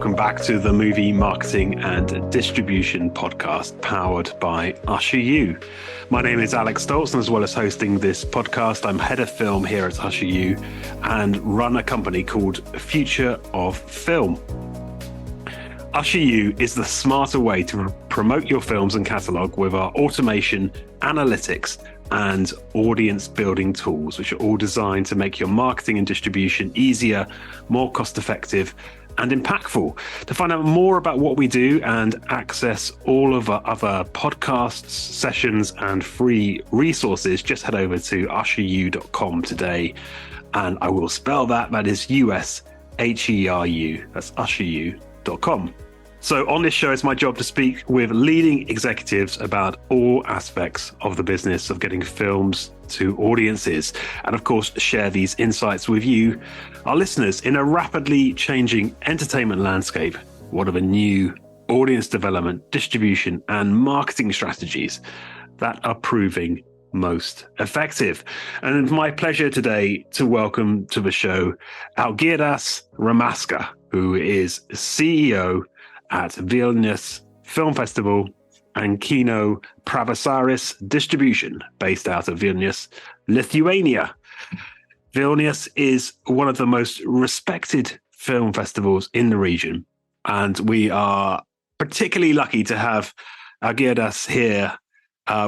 welcome back to the Movie Marketing and Distribution podcast powered by Usher U. My name is Alex Stoltz, and as well as hosting this podcast, I'm head of film here at Usher U and run a company called Future of Film. Usher U is the smarter way to promote your films and catalogue with our automation, analytics, and audience building tools, which are all designed to make your marketing and distribution easier, more cost effective, and impactful. To find out more about what we do and access all of our other podcasts, sessions, and free resources, just head over to usheru.com today. And I will spell that. That is USHERU. That's usheru.com. So on this show, it's my job to speak with leading executives about all aspects of the business of getting films to audiences, and of course, share these insights with you, our listeners. In a rapidly changing entertainment landscape, what are the new audience development, distribution, and marketing strategies that are proving most effective? And it's my pleasure today to welcome to the show Algirdas Ramaška, who is CEO at Vilnius Film Festival and Kino Pavasaris distribution based out of Vilnius, Lithuania. Vilnius is one of the most respected film festivals in the region, and we are particularly lucky to have Algirdas here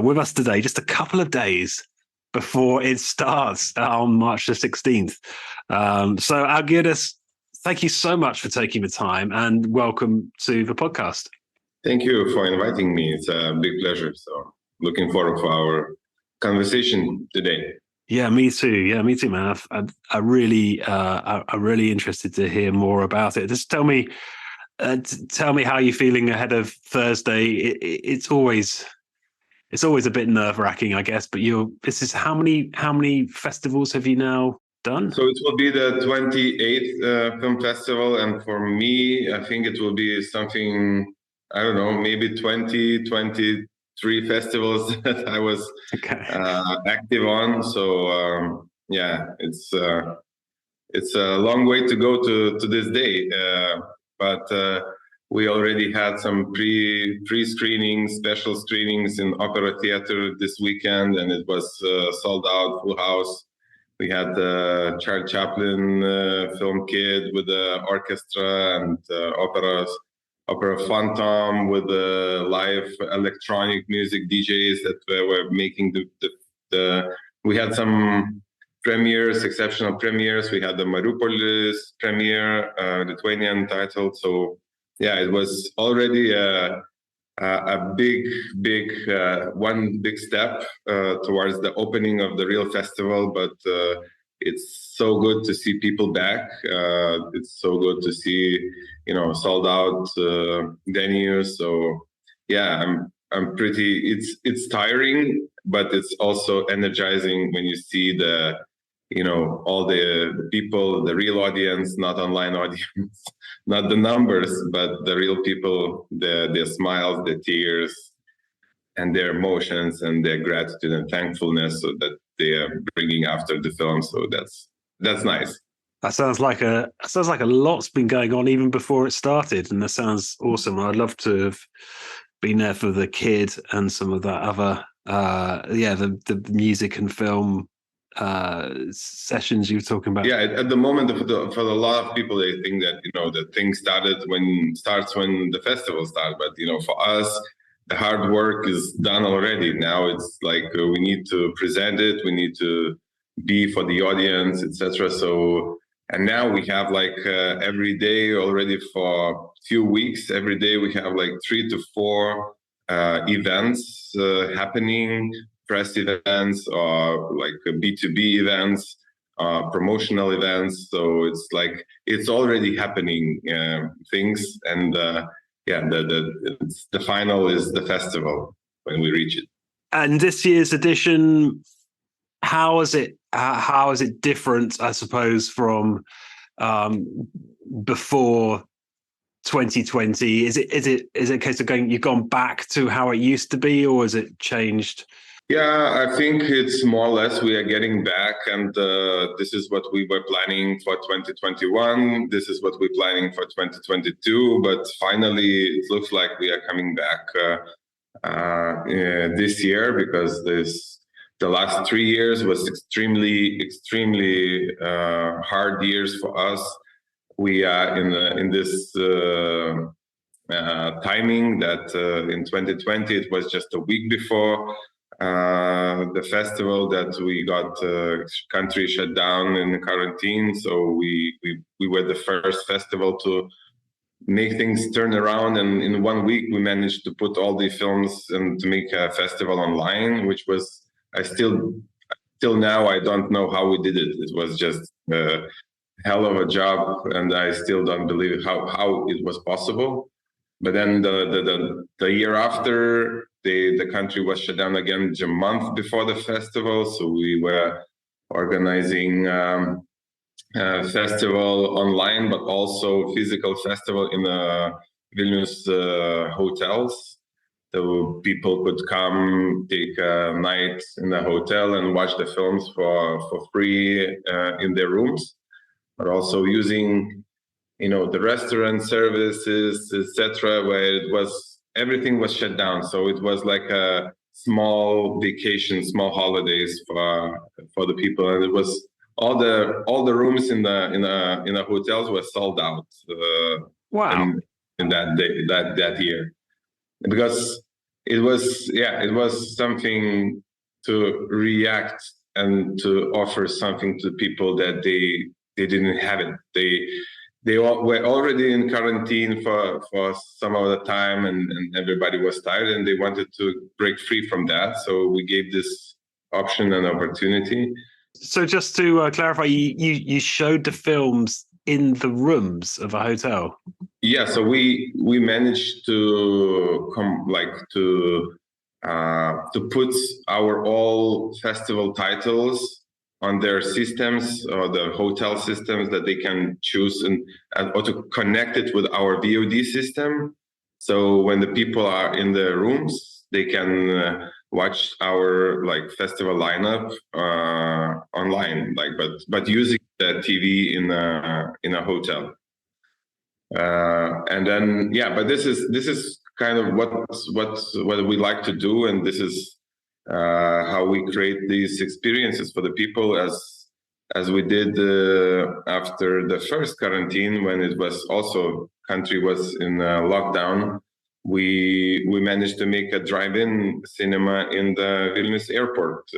with us today, just a couple of days before it starts on March the 16th. So Algirdas, thank you so much for taking the time and welcome to the podcast. Thank you for inviting me. It's a big pleasure. So looking forward for our conversation today. Yeah, me too. Yeah, me too, man. I'm really interested to hear more about it. Just tell me how you're feeling ahead of Thursday. It's always a bit nerve-wracking, I guess. But this is how many festivals have you now done? So it will be the 28th film festival, and for me, I think it will be something, I don't know, maybe 23 festivals that I was active on. So it's a long way to go to this day, but we already had some pre-screenings, special screenings in Opera Theater this weekend, and it was sold out, full house. We had the Charlie Chaplin film kit with the orchestra and Opera Phantom with the live electronic music DJs that were making we had some premieres, exceptional premieres. We had the Mariupolis premiere, Lithuanian title. So yeah, it was already a big one big step towards the opening of the real festival, but it's so good to see people back. It's so good to see sold out venues. So yeah, I'm pretty, it's tiring, but it's also energizing when you see all the people, the real audience, not online audience, not the numbers, but the real people, their smiles, their tears, and their emotions, and their gratitude and thankfulness so that they are bringing after the film. So that's nice. That sounds like a lot's been going on even before it started, and that sounds awesome. I'd love to have been there for the kid and some of that other the music and film sessions you were talking about. Yeah, at the moment, for a lot of people, they think that the thing starts when the festival starts. But for us, the hard work is done already. Now it's like we need to present it, we need to be for the audience, etc. So, and now we have every day already for a few weeks. Every day we have 3 to 4 events happening. Press events or B2B events, promotional events. So it's already happening things, and the final is the festival when we reach it. And this year's edition, how is it different, I suppose, from before 2020? Is it a case of you've gone back to how it used to be, or has it changed? Yeah, I think it's more or less we are getting back, and this is what we were planning for 2021. This is what we're planning for 2022. But finally, it looks like we are coming back this year, because the last 3 years was extremely hard years for us. We are in this timing that in 2020 it was just a week before the festival that we got country shut down in quarantine. So we were the first festival to make things turn around, and in 1 week we managed to put all the films and to make a festival online, which was till now I don't know how we did it. It was just a hell of a job, and I still don't believe how it was possible. But then the year after, the country was shut down again a month before the festival. So we were organizing festival online, but also physical festival in Vilnius hotels. So people could come, take a night in the hotel and watch the films for free in their rooms, but also using the restaurant services, etc., where everything was shut down. So it was like a small vacation, small holidays for the people, and it was all the rooms in the hotels were sold out. Wow! In that year, because it was something to react and to offer something to people that they didn't have it. They were already in quarantine for some of the time, and everybody was tired, and they wanted to break free from that. So we gave this option and opportunity. So just to clarify, you showed the films in the rooms of a hotel? Yeah, so we managed to put our all festival titles on their systems, or the hotel systems, that they can choose or to connect it with our VOD system. So when the people are in the rooms, they can watch our festival lineup online, but using the TV in a hotel. And then but this is kind of what we like to do, and this is how we create these experiences for the people, as we did after the first quarantine, when it was also country was in lockdown. We managed to make a drive-in cinema in the Vilnius airport.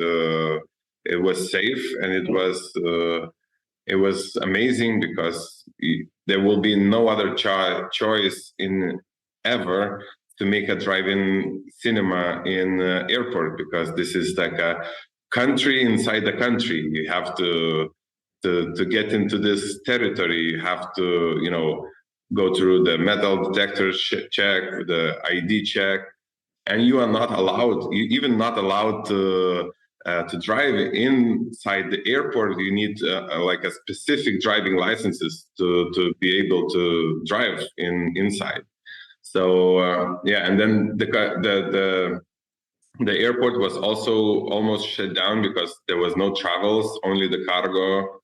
It was safe, and it was amazing, because there will be no other choice in ever to make a drive-in cinema in airport, because this is like a country inside the country. You have to get into this territory. You have to go through the metal detector check, the ID check, and you are not allowed. You even not allowed to drive inside the airport. You need a specific driving licenses to be able to drive inside. So and then the airport was also almost shut down, because there was no travels. Only the cargo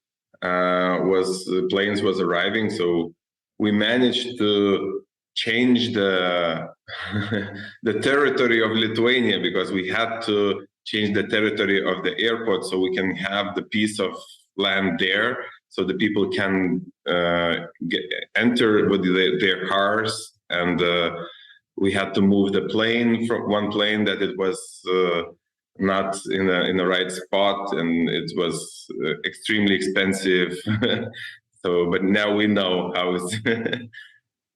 planes was arriving. So we managed to change the the territory of Lithuania, because we had to change the territory of the airport, so we can have the piece of land there, so the people can enter with their cars. And we had to move the plane from one plane that it was not in the right spot, and it was extremely expensive. So, but now we know how it's.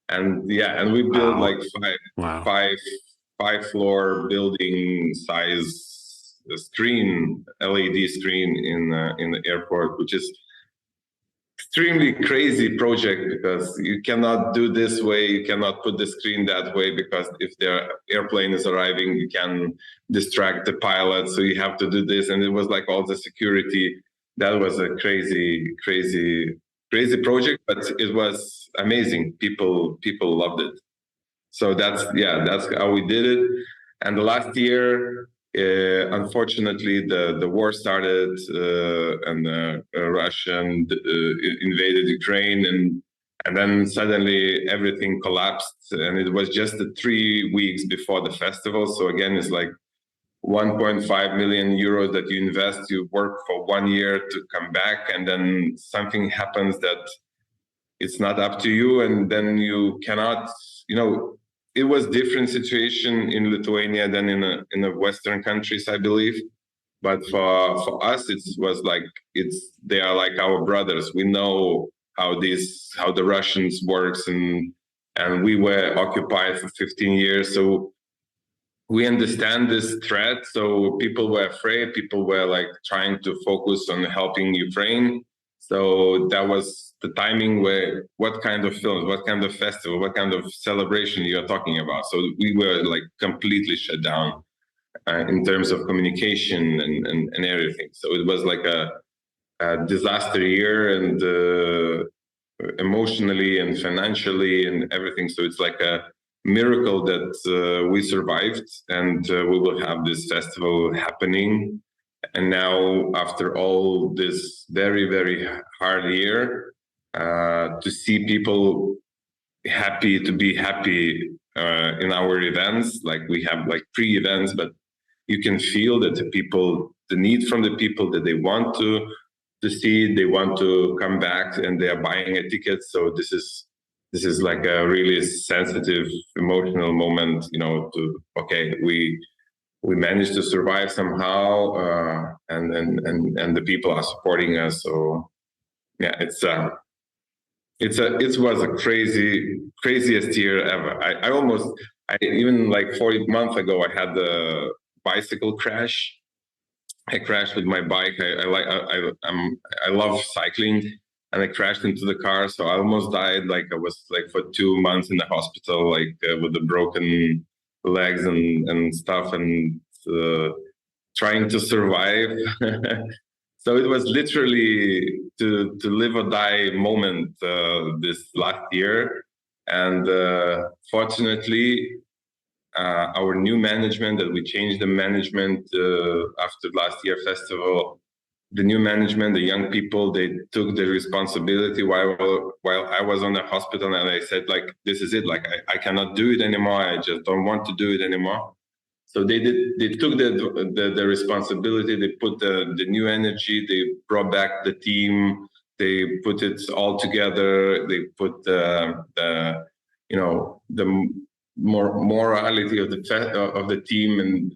And we built five floor building size screen, LED screen in the airport, which is extremely crazy project, because you cannot do this way, you cannot put the screen that way, because if the airplane is arriving, you can distract the pilot. So you have to do this, and it was like all the security. That was a crazy project, but it was amazing. People loved it. So that's how we did it. And the last year, Unfortunately, the war started, and Russia invaded Ukraine, and then suddenly everything collapsed, and it was just 3 weeks before the festival. So again, it's like 1.5 million euros that you invest, you work for 1 year to come back, and then something happens that it's not up to you, and then you cannot, it was different situation in Lithuania than in the Western countries, I believe. But for us, it was like they are like our brothers. We know how the Russians works, and we were occupied for 15 years, so we understand this threat. So people were afraid. People were like trying to focus on helping Ukraine. So that was the timing where what kind of films, what kind of festival, what kind of celebration you're talking about. So we were like completely shut down in terms of communication and everything. So it was like a disaster year, and emotionally and financially and everything. So it's like a miracle that we survived, and we will have this festival happening. And now, after all this very, very hard year, to see people happy to be happy in our events, like we have like pre-events, but you can feel that the need from the people, that they want to see it, they want to come back, and they are buying a ticket. So this is like a really sensitive, emotional moment, we managed to survive somehow, and the people are supporting us. So yeah, it was a craziest year ever. I even like 4 months ago, I had the bicycle crash. I crashed with my bike. I love cycling, and I crashed into the car. So I almost died. Like I was like for 2 months in the hospital, like with the broken legs and stuff, and trying to survive. So it was literally to live or die moment this last year. And fortunately, our new management, that we changed the management after last year festival, the new management, the young people, they took the responsibility while I was on the hospital, and I said, like, this is it, like I cannot do it anymore. I just don't want to do it anymore. So they took the responsibility. They put the new energy. They brought back the team. They put it all together. They put the morality of the team, and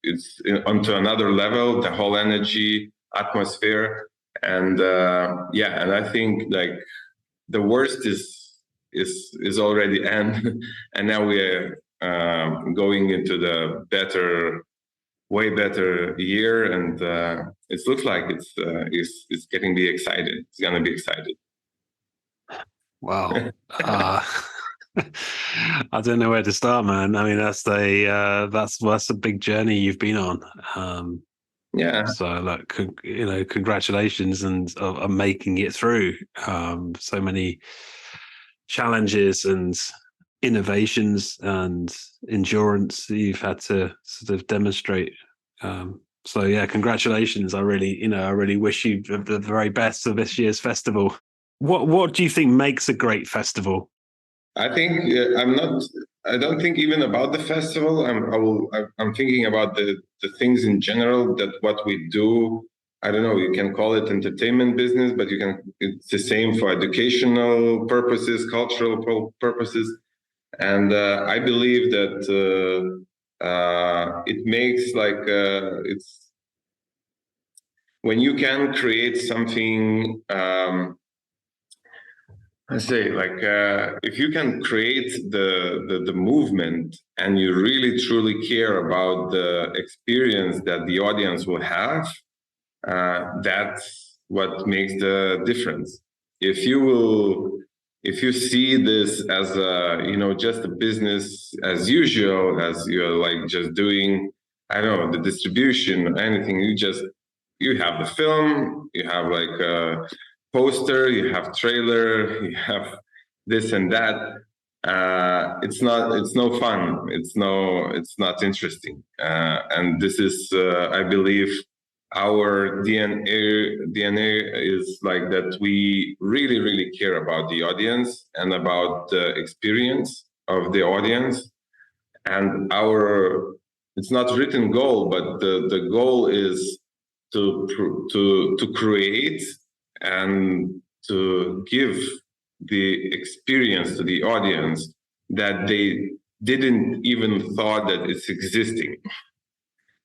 it's onto another level. The whole energy, atmosphere, and and I think like the worst is already end, and now we are going into the way better year, and it looks like it's getting be excited. It's gonna be excited. Wow. I don't know where to start, man. I mean, that's a big journey you've been on. Yeah. So, like, congratulations and on making it through. So many challenges and innovations and endurance that you've had to sort of demonstrate. So yeah, congratulations. I really wish you the very best of this year's festival. What do you think makes a great festival? I think I don't think even about the festival. I'm thinking about the things in general, that what we do. I don't know, you can call it entertainment business, but it's the same for educational purposes, cultural purposes. And I believe that it makes like it's when you can create something. I say, like, if you can create the movement, and you really truly care about the experience that the audience will have, that's what makes the difference. If you see this as just a business as usual, as you're like just doing, I don't know, the distribution, anything, you have the film, you have like a poster, you have trailer, you have this and that. it's no fun. It's not interesting. And this is, I believe, our DNA is like that. We really, really care about the audience and about the experience of the audience. And it's not written goal, but the goal is to create and to give the experience to the audience that they didn't even thought that it's existing.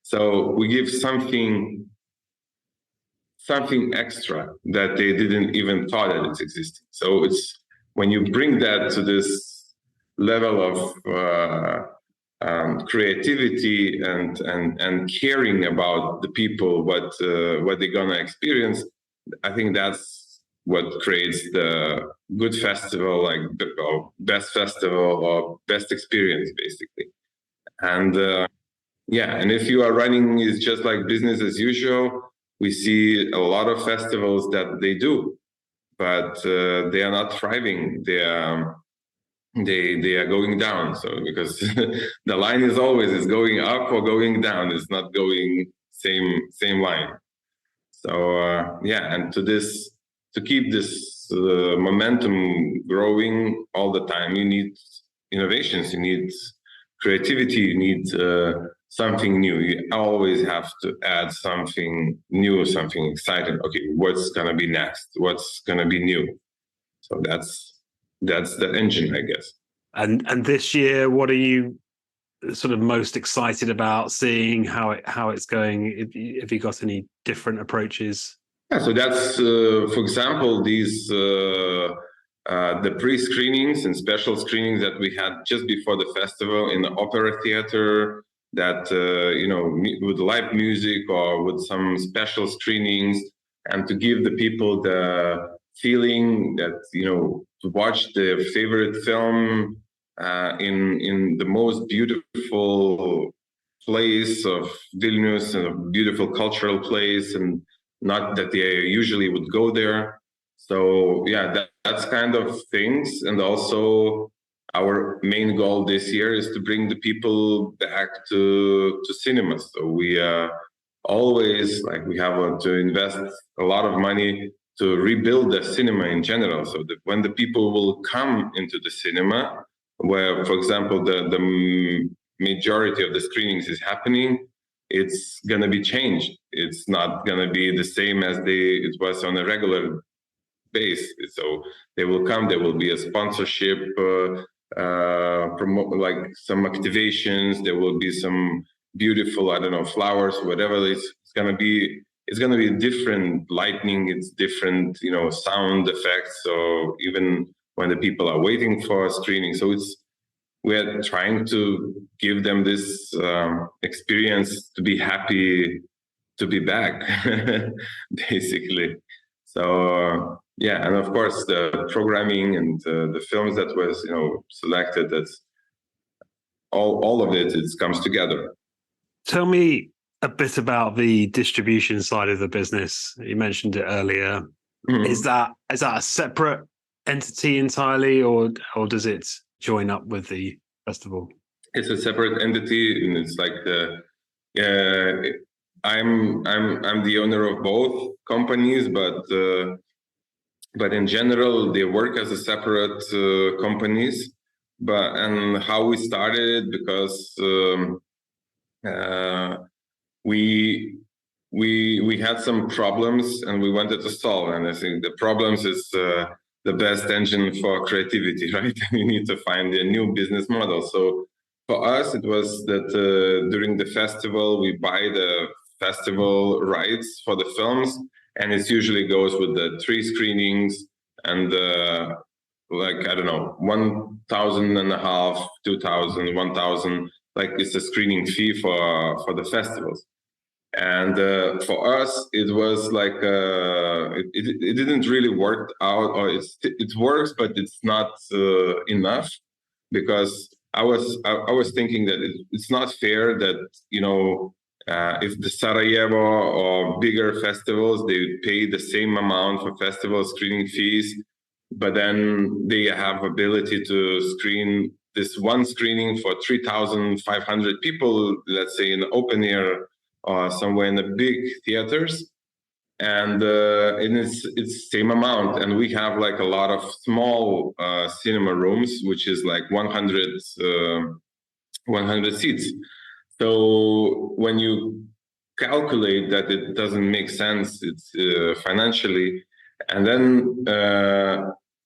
So we give something extra that they didn't even thought that it's existing. So it's when you bring that to this level of creativity and caring about the people, what they're gonna experience, I think that's what creates the good festival, like best festival or best experience, basically. And and if you are running is just like business as usual, we see a lot of festivals that they do, but they are not thriving. They are going down. So because the line is always going up or going down. It's not going same line. So and to keep this momentum growing all the time, you need innovations, you need creativity, you need something new. You always have to add something new, something exciting. Okay, what's gonna be next? What's gonna be new? So that's the engine, I guess. And this year, what are you sort of most excited about seeing how it's going? Have you got any different approaches? Yeah, so that's for example these the pre-screenings and special screenings that we had just before the festival in the opera theater, that with live music or with some special screenings, and to give the people the feeling that to watch their favorite film in the most beautiful place of Vilnius, and a beautiful cultural place, and not that they usually would go there. So that's kind of things. And also our main goal this year is to bring the people back to cinemas. So we always we have to invest a lot of money to rebuild the cinema in general, so that when the people will come into the cinema, where, for example, the majority of the screenings is happening, it's going to be changed. It's not going to be the same as it was on a regular base. So they will come, there will be a sponsorship, like some activations, there will be some beautiful, flowers, whatever. It's going to be different lighting, it's different, sound effects. So even when the people are waiting for a screening, so we're trying to give them this experience to be happy to be back, basically. So and of course the programming and the films that was selected, that's all of it comes together. Tell me a bit about the distribution side of the business. You mentioned it earlier. Mm-hmm. Is that a separate entity entirely, or does it join up with the festival? It's a separate entity, and it's like I'm the owner of both companies, but in general they work as a separate companies. And how we started, because we had some problems and we wanted to solve, and I think the problems is the best engine for creativity, right? You need to find a new business model. So for us, it was that during the festival, we buy the festival rights for the films, and it usually goes with the 3 screenings and 1,500, 2,000, 1,000. Like, it's a screening fee for the festivals. And for us, it was like it didn't really work out, or it works, but it's not enough, because I was thinking that it's not fair that if the Sarajevo or bigger festivals, they pay the same amount for festival screening fees but then they have ability to screen this one screening for 3,500 people, let's say in open air or somewhere in the big theaters. And it's same amount. And we have like a lot of small cinema rooms, which is like 100 seats. So when you calculate that, it doesn't make sense, it's financially. And then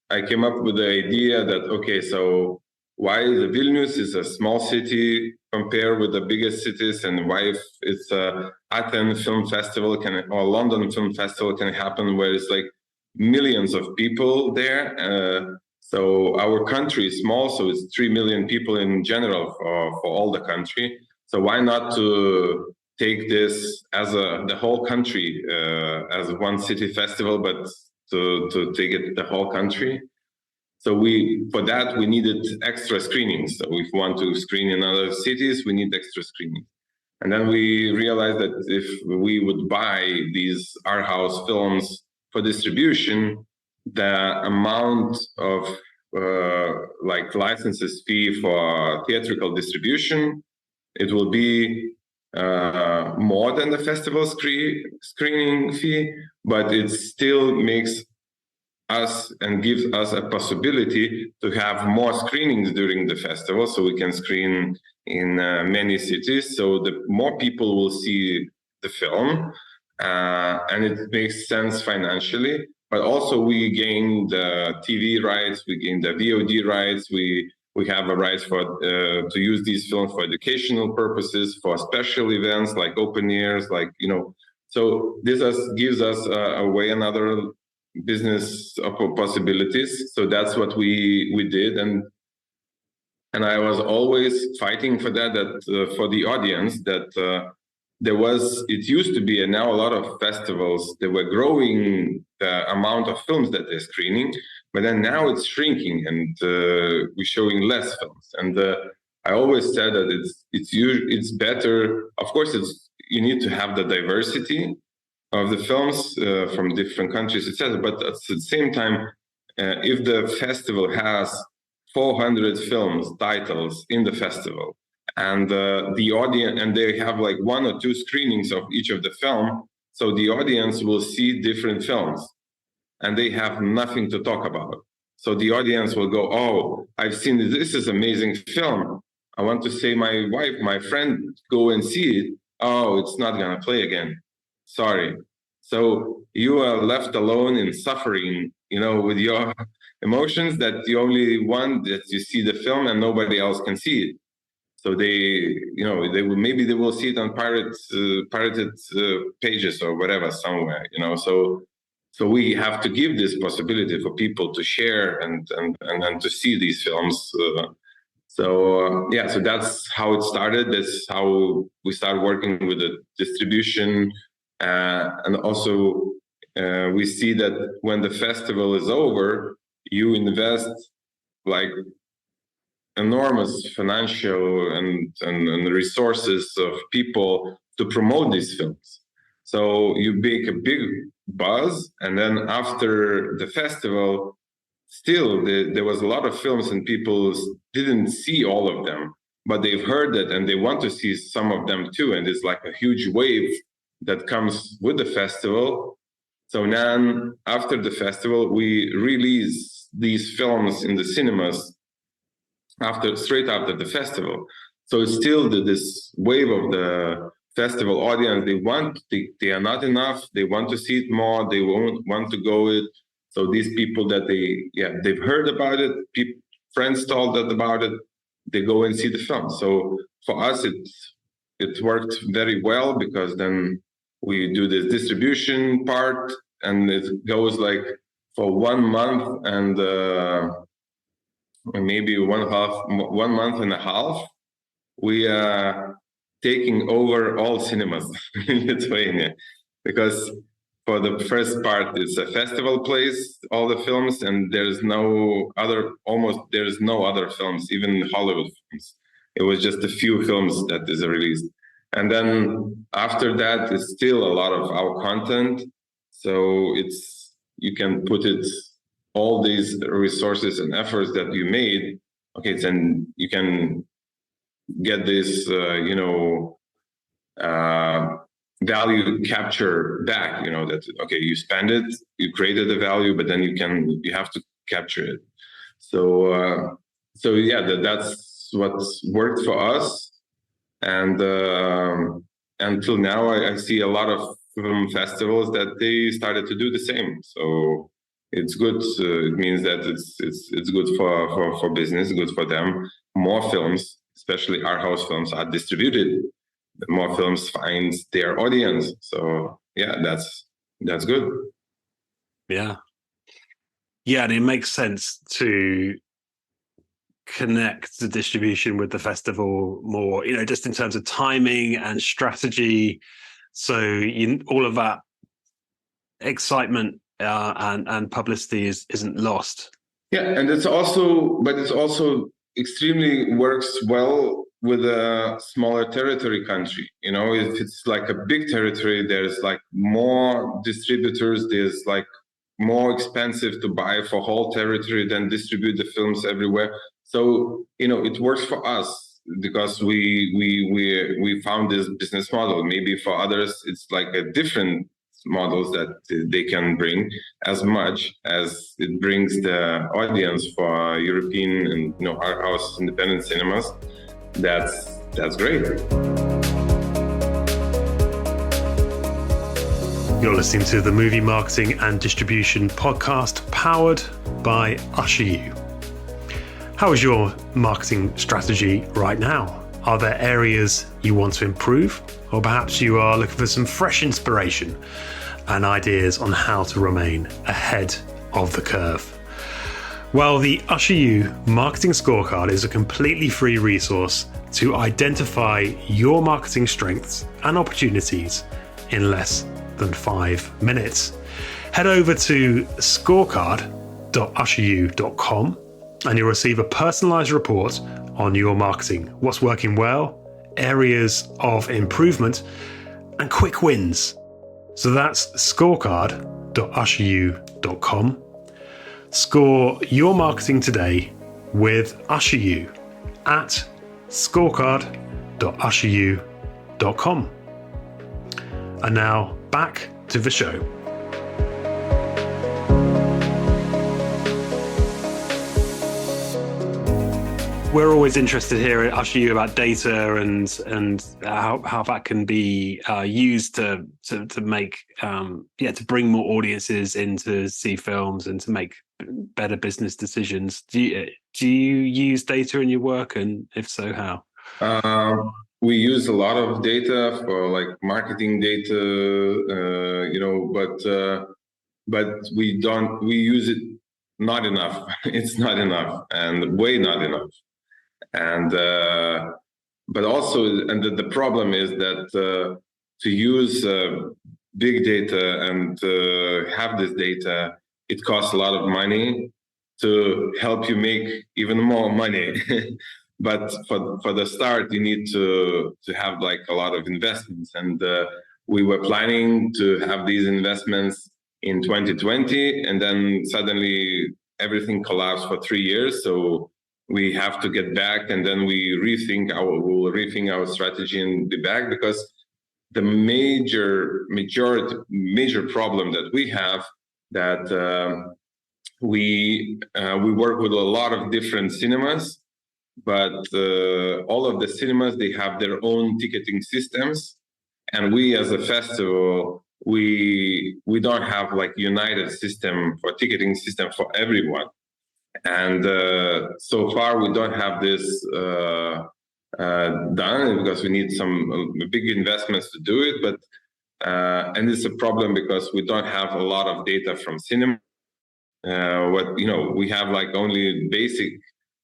I came up with the idea that, okay, so why the Vilnius is a small city compared with the biggest cities, and why if it's a Athens Film Festival or London Film Festival can happen where it's like millions of people there. So our country is small, so it's 3 million people in general for all the country. So why not to take this as the whole country as one city festival, but to take it the whole country. So for that we needed extra screenings. So if we want to screen in other cities, we need extra screenings. And then we realized that if we would buy these art house films for distribution, the amount of like licenses fee for theatrical distribution, it will be more than the festival screening fee, but it still makes us and gives us a possibility to have more screenings during the festival, so we can screen in many cities, so the more people will see the film, and it makes sense financially. But also we gain the TV rights, we gain the VOD rights, we have a right for to use these films for educational purposes, for special events like open airs, like, you know. So this gives us a way, another business possibilities. So that's what we did, and I was always fighting for that for the audience, that it used to be, and now a lot of festivals, they were growing the amount of films that they're screening, but then now it's shrinking, and we're showing less films. And I always said that it's better. Of course, you need to have the diversity of the films from different countries, etc. But at the same time, if the festival has 400 films titles in the festival, and the audience, and they have like 1 or 2 screenings of each of the film, so the audience will see different films, and they have nothing to talk about. So the audience will go, "Oh, I've seen this. This is amazing film. I want to say my wife, my friend, go and see it. Oh, it's not gonna play again. Sorry." So you are left alone in suffering, with your emotions, that the only one that you see the film and nobody else can see it. So they will see it on pirated pages or whatever somewhere, So we have to give this possibility for people to share and to see these films. So that's how it started. That's how we started working with the distribution, and also we see that when the festival is over, you invest like enormous financial and resources of people to promote these films. So you make a big buzz, and then after the festival, still there was a lot of films and people didn't see all of them, but they've heard it and they want to see some of them too. And it's like a huge wave that comes with the festival. So now after the festival, we release these films in the cinemas straight after the festival. So it's still this wave of the festival audience. They are not enough. They want to see it more. They won't want to go it. So these people that they've heard about it, friends told that about it, they go and see the film. So for us, it worked very well, because then we do this distribution part, and it goes like for 1 month and maybe 1 month and a half, we are taking over all cinemas in Lithuania, because for the first part, it's a festival place, all the films, and there's no other films, even Hollywood films. It was just a few films that is released. And then after that, it's still a lot of our content. So you can put it all these resources and efforts that you made, okay, then you can get this, value capture back. That okay, you spend it, you created the value, but then you have to capture it. So yeah, that's what's worked for us, and until now, I see a lot of film festivals that they started to do the same. So it's good. It means that it's good for business, good for them. More films, especially art house films, are distributed. More films find their audience. So yeah, that's good. Yeah, and it makes sense to connect the distribution with the festival more, just in terms of timing and strategy. So all of that excitement and publicity isn't lost. Yeah, and it's also extremely works well with a smaller territory country. If it's like a big territory, there's like more distributors, there's like more expensive to buy for whole territory than distribute the films everywhere. So it works for us because we found this business model. Maybe for others it's like a different models that they can bring, as much as it brings the audience for European and art house independent cinemas. That's great. You're listening to the Movie Marketing and Distribution podcast, powered by Usher You. How is your marketing strategy right now? Are there areas you want to improve? Or perhaps you are looking for some fresh inspiration and ideas on how to remain ahead of the curve? Well, the Usher You Marketing Scorecard is a completely free resource to identify your marketing strengths and opportunities in less than 5 minutes. Head over to scorecard.usheryou.com and you'll receive a personalized report on your marketing, what's working well, areas of improvement, and quick wins. So that's scorecard.usheryou.com. Score your marketing today with Usher You at scorecard.usheryou.com. And now back to the show. We're always interested here at Usher You about data and how that can be used to make to bring more audiences in to see films and to make better business decisions. Do you use data in your work, and if so, how? We use a lot of data for like marketing data, but we use it not enough. It's not enough, and way not enough. And but also, and the problem is that to use big data and have this data, it costs a lot of money to help you make even more money. But for the start, you need to have like a lot of investments, and we were planning to have these investments in 2020, and then suddenly everything collapsed for 3 years. So we have to get back, and then we'll rethink our strategy and be back, because the major problem that we have, that we work with a lot of different cinemas, but all of the cinemas, they have their own ticketing systems, and we as a festival, we don't have like united system for ticketing system for everyone. And so far we don't have this done, because we need some big investments to do it, but and it's a problem because we don't have a lot of data from cinema. We have like only basic.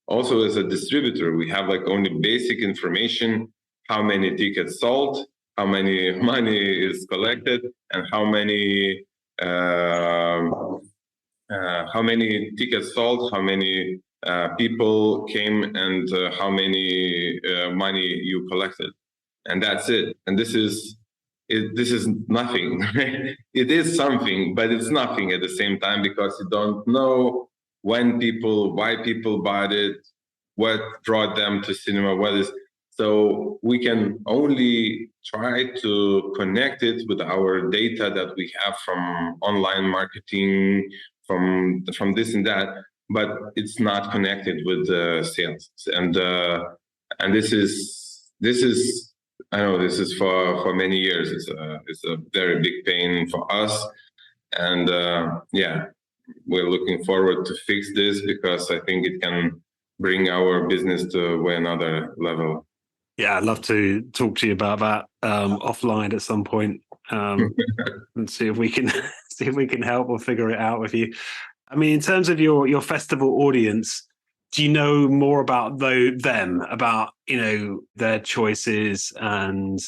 Also, as a distributor, we have like only basic information: how many tickets sold, how many money is collected, and how many tickets sold, how many people came, and how many money you collected, and that's it. And this is this is nothing. It is something, but it's nothing at the same time, because you don't know why people bought it, what brought them to cinema, what is. So we can only try to connect it with our data that we have from online marketing, from this and that, but it's not connected with sales. And this is, I know this is for many years. It's a very big pain for us, and we're looking forward to fix this, because I think it can bring our business to another level. Yeah, I'd love to talk to you about that offline at some point, and see if we can help or figure it out with you. I mean, in terms of your festival audience, do you know more about them, about their choices and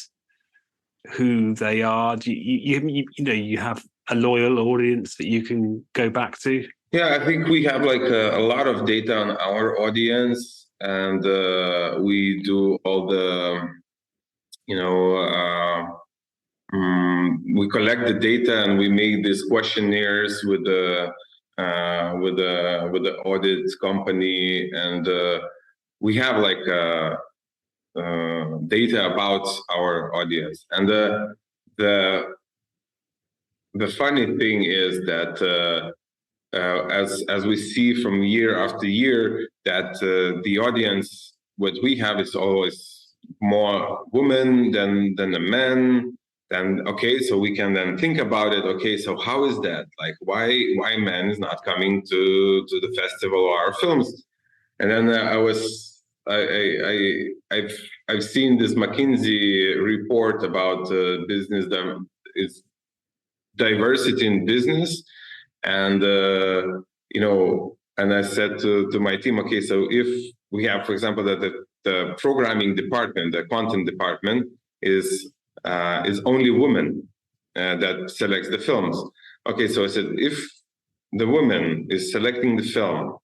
who they are? Do you have a loyal audience that you can go back to? Yeah, I think we have like a lot of data on our audience, and we do all the, we collect the data, and we make these questionnaires with the audit company, and we have like data about our audience. And the funny thing is that as we see from year after year, that the audience, what we have, is always more women than the men. Then okay, so we can then think about it. Okay, so how is that? Like, why men is not coming to the festival or our films? And then I've seen this McKinsey report about business that is diversity in business. And and I said to my team, okay, so if we have, for example, that the programming department, the content department is only women that selects the films. Okay, so I said, if the woman is selecting the film,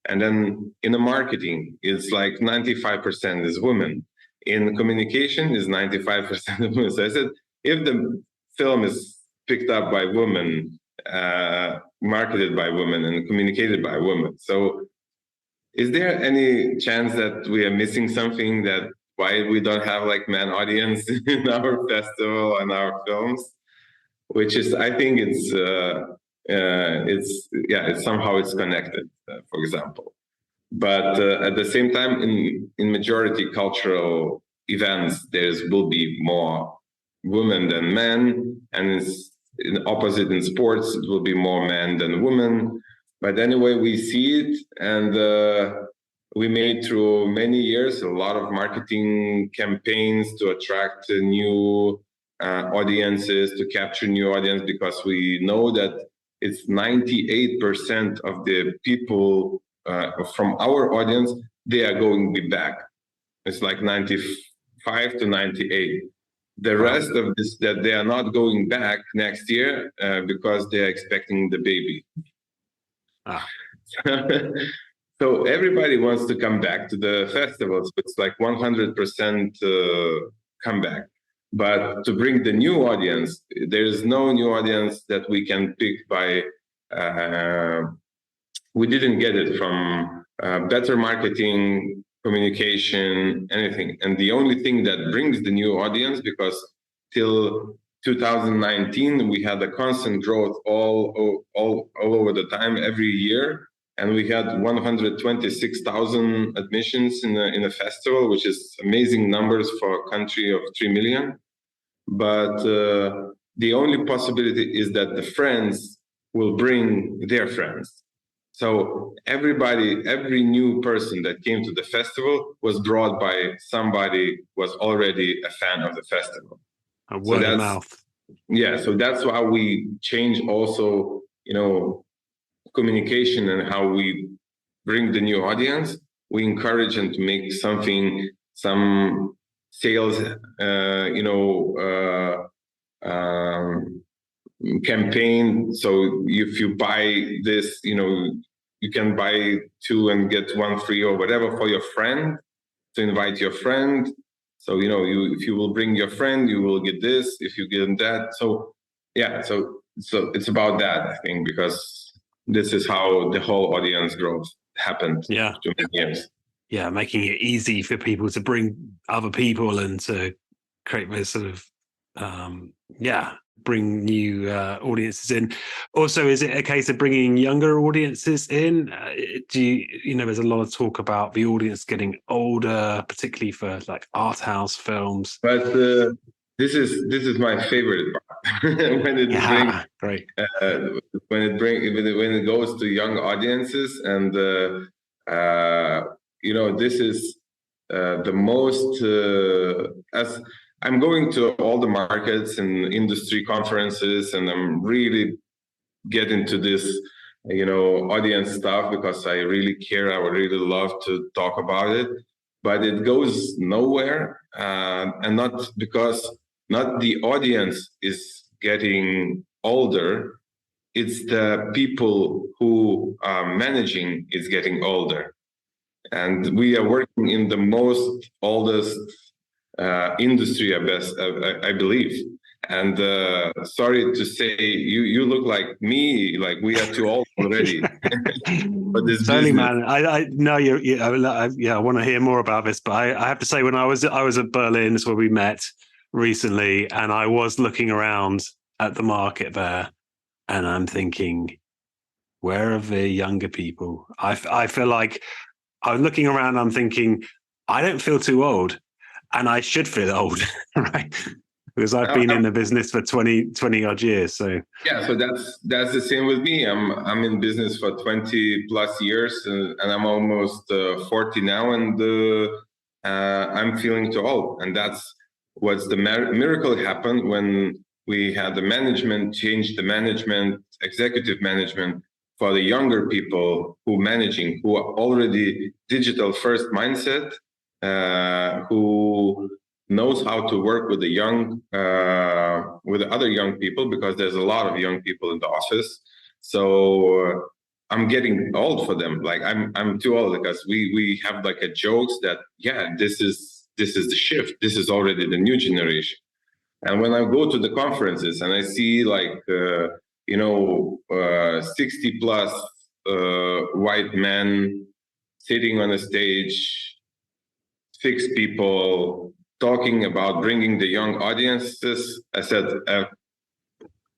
and then in the marketing, it's like 95% is women. In communication is 95% of women. So I said, if the film is picked up by women, marketed by women, and communicated by women, so is there any chance that we are missing something, that why we don't have like man audience in our festival and our films? Which is, I think it's somehow it's connected, for example. But at the same time, in majority cultural events, will be more women than men, and it's in opposite in sports, it will be more men than women. But anyway, we see it, and we made through many years a lot of marketing campaigns to attract new audiences, to capture new audience, because we know that it's 98% of the people from our audience, they are going to be back. It's like 95 to 98. The rest of this, that they are not going back next year because they are expecting the baby. So everybody wants to come back to the festivals. It's like 100% comeback. But to bring the new audience, there's no new audience that we can pick by. We didn't get it from better marketing, communication, anything. And the only thing that brings the new audience, because till 2019 we had a constant growth all over the time, every year, and we had 126,000 admissions in a festival, which is amazing numbers for a country of 3 million. But the only possibility is that the friends will bring their friends. So every new person that came to the festival was brought by somebody who was already a fan of the festival. A word of mouth. Yeah, so that's why we change also, communication and how we bring the new audience. We encourage them to make some sales, campaign. So if you buy this, you can buy 2 and get 1 free or whatever for your friend, to invite your friend. So, if you will bring your friend, you will get this, if you get that. So, yeah, so it's about that, I think, because this is how the whole audience growth happened to many years. Yeah, making it easy for people to bring other people and to create this sort of, bring new audiences in. Also, is it a case of bringing younger audiences in? There's a lot of talk about the audience getting older, particularly for like art house films. But this is my favorite part when it when it goes to young audiences, and this is the most as I'm going to all the markets and industry conferences, and I'm really getting to this, audience stuff, because I really care. I would really love to talk about it, but it goes nowhere, and not the audience is getting older. It's the people who are managing is getting older, and we are working in the most oldest industry, I believe. And sorry to say, you look like me, like we are too old already. But this totally, man. I know I want to hear more about this, but I have to say, when I was at Berlin, that's where we met recently, and I was looking around at the market there, and I'm thinking, where are the younger people? I feel like I'm looking around, I'm thinking, I don't feel too old, and I should feel old, right? Because I've been in the business for 20 odd years. So yeah, so that's the same with me. I'm in business for 20 plus years, and I'm almost 40 now, and I'm feeling too old. And that's what's the miracle happened when we had the management change, the management, executive management, for the younger people who are already digital first mindset, who knows how to work with the young, with other young people, because there's a lot of young people in the office. So I'm getting old for them. Like I'm too old, because we have like a jokes that, this is the shift. This is already the new generation. And when I go to the conferences and I see 60 plus white men sitting on a stage, 6 people talking about bringing the young audiences, I said,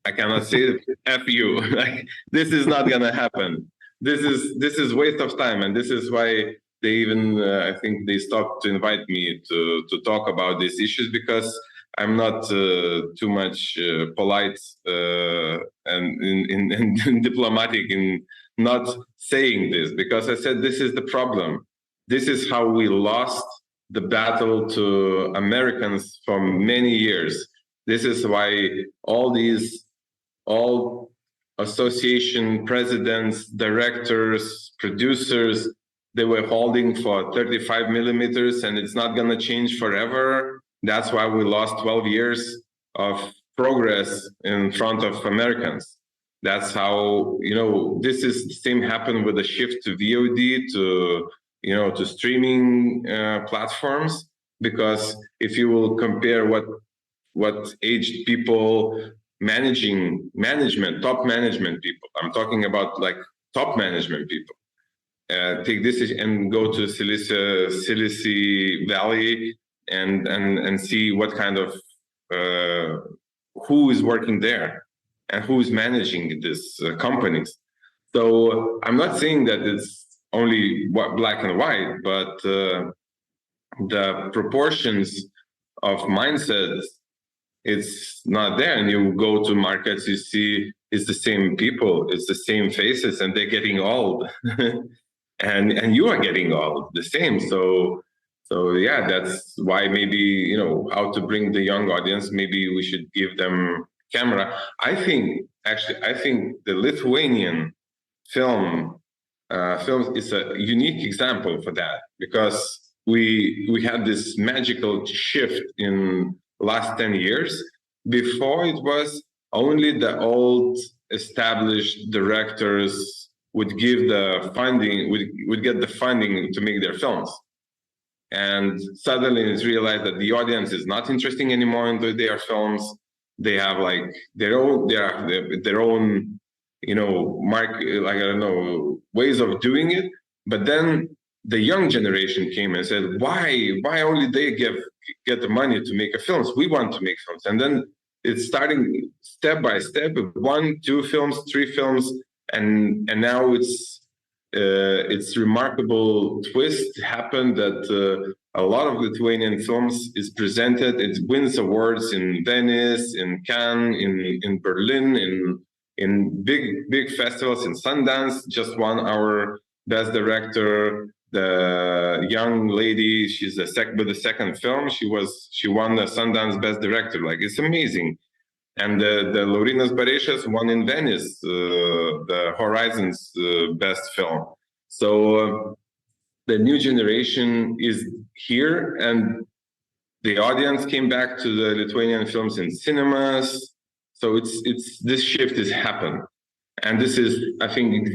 I cannot say it, F you. Like, this is not gonna happen. This is waste of time, and this is why they even I think they stopped to invite me to talk about these issues, because I'm not too much polite and in diplomatic in not saying this, because I said this is the problem. This is how we lost the battle to Americans for many years. This is why all association presidents, directors, producers, they were holding for 35 millimeters, and it's not going to change forever. That's why we lost 12 years of progress in front of Americans. That's how, this is the same happened with the shift to VOD, to streaming platforms. Because if you will compare what aged people top management people, I'm talking about like top management people, take this and go to Silicon Valley and see what kind of who is working there and who is managing these companies. So I'm not saying that it's only black and white, but the proportions of mindsets, it's not there. And you go to markets, you see it's the same people, it's the same faces, and they're getting old. and you are getting old, the same. So yeah, that's why maybe, how to bring the young audience, maybe we should give them camera. I think the Lithuanian films is a unique example for that, because we had this magical shift in last 10 years. Before, it was only the old established directors would give the funding, would get the funding to make their films. and suddenly it's realized that the audience is not interesting anymore in their films. They have like their own, their own, like, I don't know, ways of doing it. But then the young generation came and said, why only they get the money to make films? We want to make films. And then it's starting step by step, 1, 2 films, 3 films, and now it's remarkable twist happened that a lot of Lithuanian films is presented. It wins awards in Venice, in Cannes, in Berlin, in big festivals. In Sundance, just won our best director. The young lady, she's with the second film. She won the Sundance best director. Like, it's amazing. And the Laurynas Barešas won in Venice, the Horizons best film. So the new generation is here, and the audience came back to the Lithuanian films in cinemas. So it's this shift has happened, and this is, I think,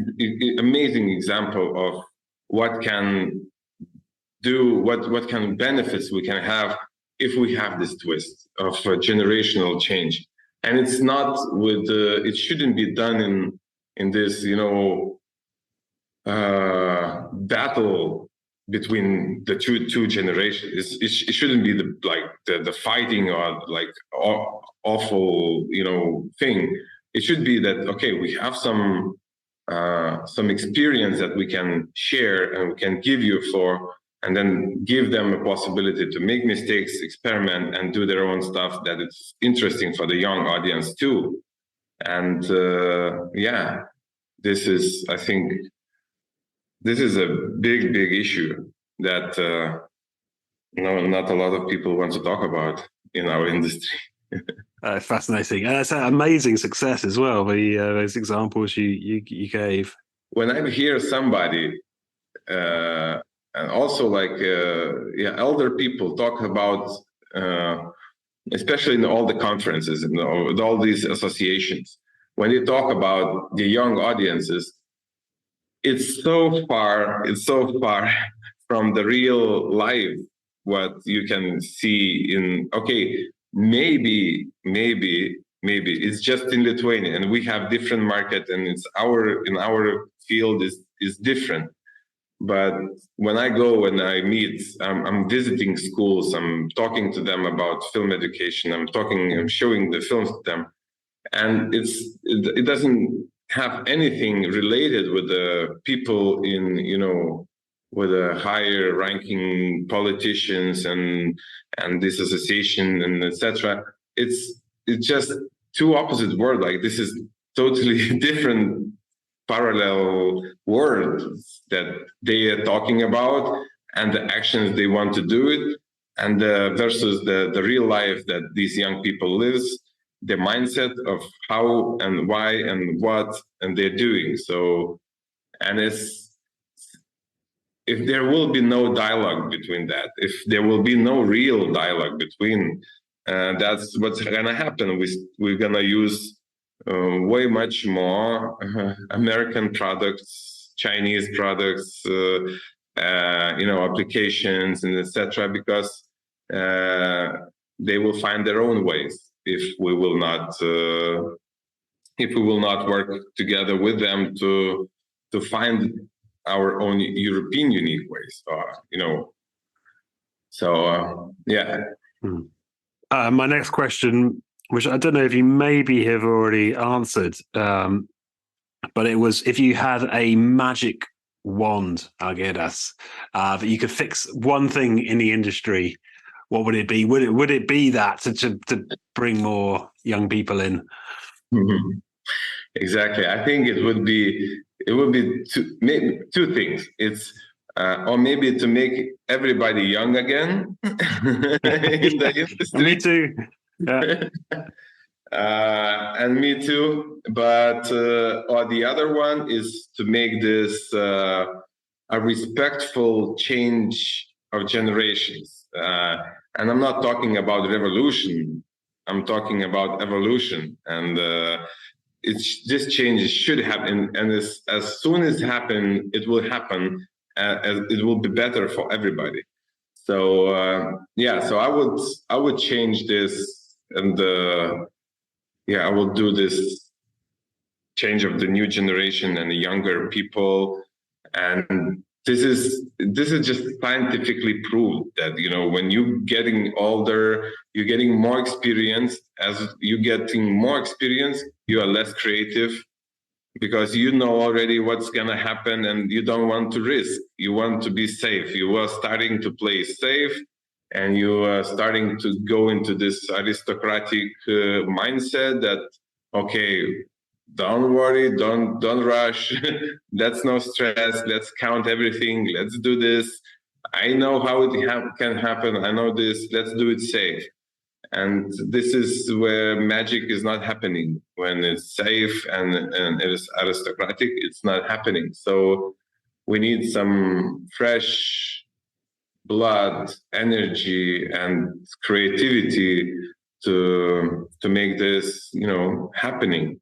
amazing example of what can do, what kind of benefits we can have if we have this twist of generational change. And it's not with it shouldn't be done in this battle between the two generations. It shouldn't be the fighting or like awful thing. It should be that, okay, we have some experience that we can share and we can give you and then give them a possibility to make mistakes, experiment, and do their own stuff that it's interesting for the young audience too. And this is, I think, this is a big issue that not a lot of people want to talk about in our industry. Fascinating. And it's an amazing success as well, those examples you gave. When I hear somebody, and also like elder people talk about, especially in all the conferences and with all these associations, when they talk about the young audiences, it's so far from the real life what you can see in, okay, maybe it's just in Lithuania and we have different market and it's in our field is different. But when I go and I meet, I'm visiting schools, I'm talking to them about film education, I'm showing the films to them, and it doesn't have anything related with the people with the higher ranking politicians and this association and etc. It's just two opposite worlds. Like, this is totally different parallel worlds that they are talking about and the actions they want to do it, and versus the real life that these young people live, the mindset of how and why and what and they're doing. So, and if there will be no dialogue between that, if there will be no real dialogue between, that's what's gonna happen. We're gonna use way much more American products, Chinese products, applications and etc. Because they will find their own ways if we will not work together with them to find our own European unique ways. So yeah. My next question, which I don't know if you maybe have already answered, but it was, if you had a magic wand, Algirdas, that you could fix one thing in the industry, what would it be? Would it be that to bring more young people in? Mm-hmm. Exactly. I think it would be two things. It's or maybe to make everybody young again in the industry. Me too. Yeah. And me too. But or the other one is to make this a respectful change of generations. And I'm not talking about revolution. I'm talking about evolution. And this change should happen. And as soon as it will happen, it will be better for everybody. So so I would change this, and I will do this change of the new generation and the younger people. And this is just scientifically proved that, when you're getting older, you're getting more experience. As you're getting more experience, you are less creative, because you know already what's going to happen, and you don't want to risk. You want to be safe. You are starting to play safe, and you are starting to go into this aristocratic mindset that, okay, don't worry, don't rush. Let's no stress. Let's count everything. Let's do this. I know how it can happen. I know this. Let's do it safe. And this is where magic is not happening. When it's safe and it is aristocratic, it's not happening. So we need some fresh blood, energy, and creativity to make this, happening.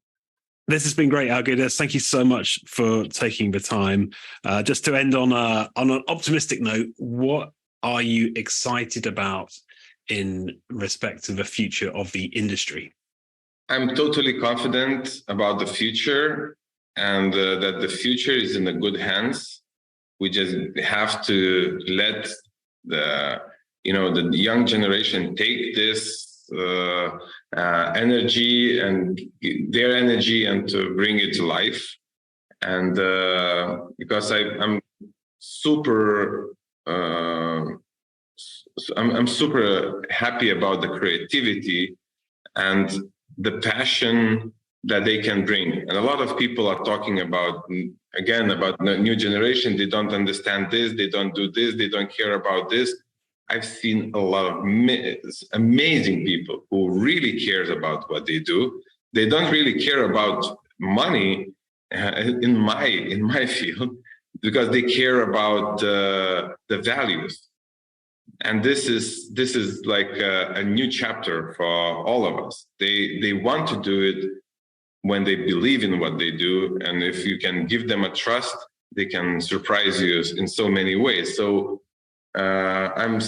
This has been great, Algirdas. Thank you so much for taking the time. Just to end on an optimistic note, what are you excited about in respect to the future of the industry? I'm totally confident about the future, and that the future is in the good hands. We just have to let the young generation take this energy and their energy and to bring it to life. And because I'm super I'm super happy about the creativity and the passion that they can bring. And a lot of people are talking about the new generation. They don't understand this, they don't do this, they don't care about this. I've seen a lot of amazing people who really cares about what they do. They don't really care about money in my field, because they care about the values. And this is like a new chapter for all of us. They want to do it when they believe in what they do, and if you can give them a trust, they can surprise you in so many ways. So I'm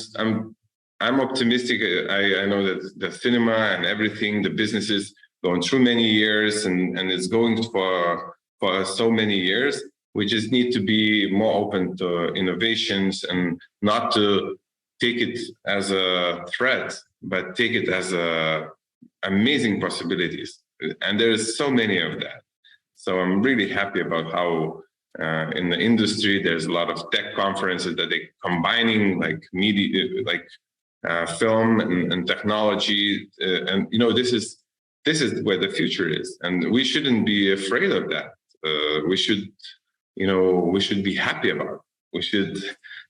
optimistic. I know that the cinema and everything, the business is going through many years, and it's going for so many years. We just need to be more open to innovations and not to take it as a threat, but take it as amazing possibilities. And there's so many of that. So I'm really happy about how in the industry, there's a lot of tech conferences that they're combining like media, like film and technology. And, this is where the future is. And we shouldn't be afraid of that. We should be happy about it. We should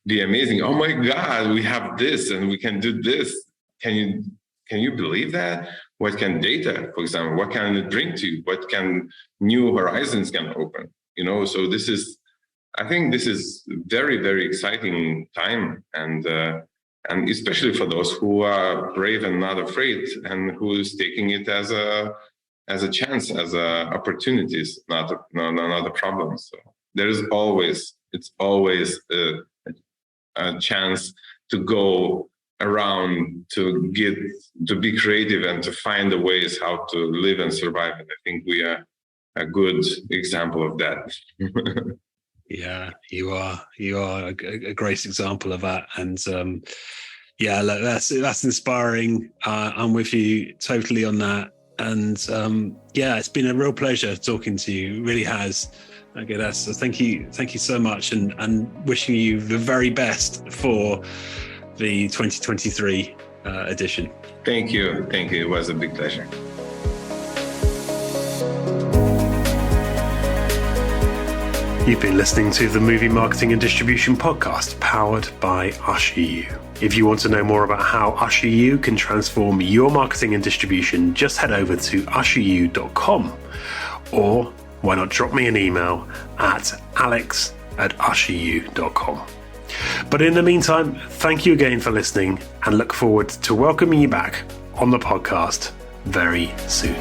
be amazing. Oh my God, we have this and we can do this. Can you believe that? What can data, for example, what can it bring to you? What can new horizons can open? So I think this is very, very exciting time, and especially for those who are brave and not afraid, and who is taking it as a chance, as opportunities, not a problem. So it's always a chance to go around, to be creative and to find the ways how to live and survive. And I think we are a good example of that. Yeah, you are a great example of that. And look, that's inspiring. I'm with you totally on that. And it's been a real pleasure talking to you. It really has. Okay, so thank you so much, and wishing you the very best for the 2023 edition. Thank you. It was a big pleasure. You've been listening to the Movie Marketing and Distribution Podcast, powered by UsherU. If you want to know more about how UsherU can transform your marketing and distribution, just head over to usheru.com, or why not drop me an email at alex@usheru.com. But in the meantime, thank you again for listening, and look forward to welcoming you back on the podcast very soon.